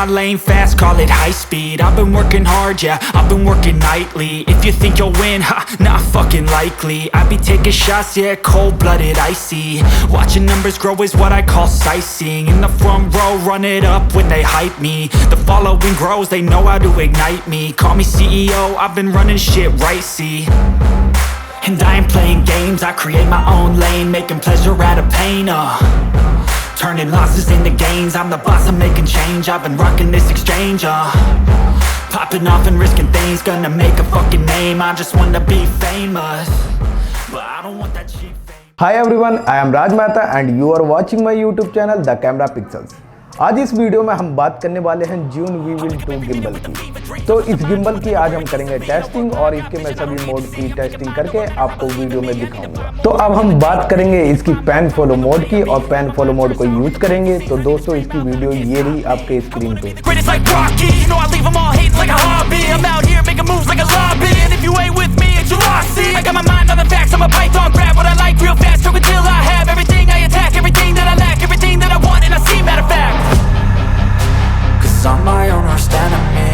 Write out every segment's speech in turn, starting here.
my lane fast, call it high speed. I've been working hard, yeah, I've been working nightly. If you think you'll win, ha, not fucking likely. I be taking shots, yeah, cold-blooded, icy. Watching numbers grow is what I call sightseeing. In the front row, run it up when they hype me. The following grows, they know how to ignite me. Call me CEO, I've been running shit right, see. And I ain't playing games, I create my own lane, making pleasure out of pain, turning losses into gains. I'm the boss, I'm making change. I've been rocking this exchange, popping off and risking things. Gonna make a fucking name. I just wanna be famous, but I don't want that cheap fame. Hi everyone, I am Raj Mehta and you are watching my YouTube channel The Camera Pixels. आज इस video में हम बात करने वाले हैं Zhiyun Vivid 2 gimbal की। तो इस गिम्बल की आज हम करेंगे टेस्टिंग और इसके मैं सभी मोड की टेस्टिंग करके आपको वीडियो में दिखाऊंगा। तो अब हम बात करेंगे इसकी पैन फॉलो मोड की और पैन फॉलो मोड को यूज करेंगे। तो दोस्तों इसकी वीडियो ये रही आपके स्क्रीन पे। I'm my own worst enemy.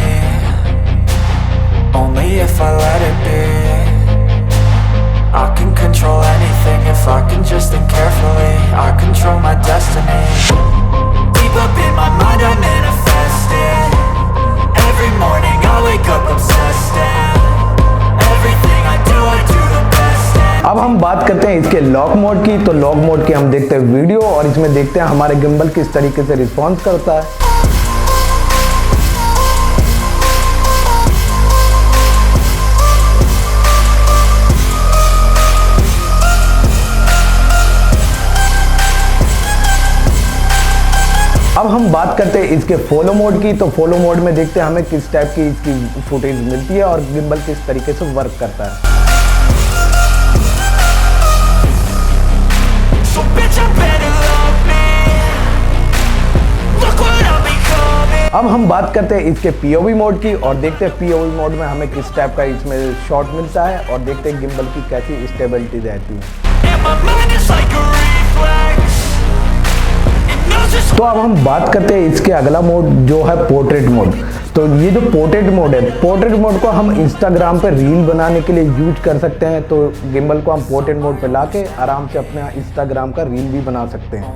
Only if I let it be. I can control anything if I can just think carefully. I control my destiny. Deep up in my mind I manifest it. Every morning I wake up obsessed and everything I do the best. अब हम बात करते हैं इसके lock mode की। तो lock mode की हम देखते हैं वीडियो और इसमें देखते हैं हमारे गिम्बल किस तरीके से रिस्पॉन्स करता है। अब हम बात करते हैं इसके फॉलो मोड की। तो फॉलो मोड में देखते हैं हमें किस टाइप की इसकी फुटेज मिलती है और गिम्बल किस तरीके से वर्क करता है। अब हम बात करते हैं इसके POV मोड की और देखते हैं POV मोड में हमें किस टाइप का इसमें शॉट मिलता है और देखते हैं गिम्बल की कैसी स्टेबिलिटी रहती है। तो अब हम बात करते हैं इसके अगला मोड जो है पोर्ट्रेट मोड। तो ये जो पोर्ट्रेट मोड है, पोर्ट्रेट मोड को हम इंस्टाग्राम पे रील बनाने के लिए यूज कर सकते हैं। तो गिम्बल को हम पोर्ट्रेट मोड पे लाके आराम से अपने इंस्टाग्राम का रील भी बना सकते हैं।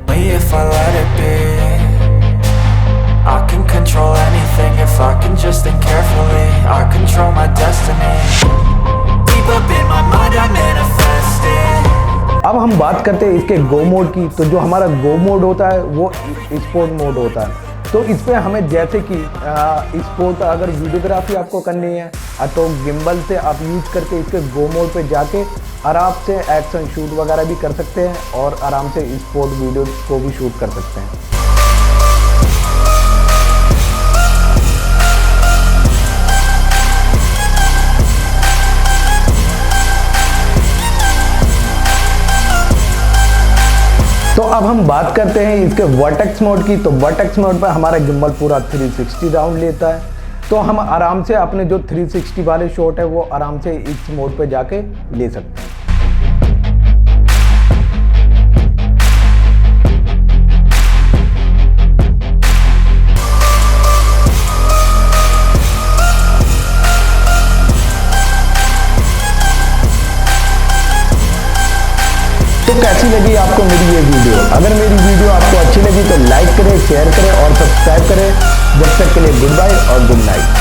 अब हम बात करते हैं इसके गो मोड की। तो जो हमारा गो मोड होता है वो स्पोर्ट मोड होता है। तो इस पर हमें जैसे कि स्पोर्ट अगर वीडियोग्राफी आपको करनी है तो गिम्बल से आप यूज करके इसके गो मोड पे जाके आराम से एक्शन शूट वगैरह भी कर सकते हैं और आराम से स्पोर्ट वीडियो को भी शूट कर सकते हैं। तो अब हम बात करते हैं इसके वर्टेक्स मोड की। तो वर्टेक्स मोड पर हमारा गिम्बल पूरा 360 राउंड लेता है। तो हम आराम से अपने जो 360 वाले शॉट है वो आराम से इस मोड पे जाके ले सकते हैं। तो कैसी लगी आपको मेरी ये वीडियो? अगर मेरी वीडियो आपको अच्छी लगी तो लाइक करें, शेयर करें और सब्सक्राइब करें। जब तक के लिए गुड बाय और गुड नाइट।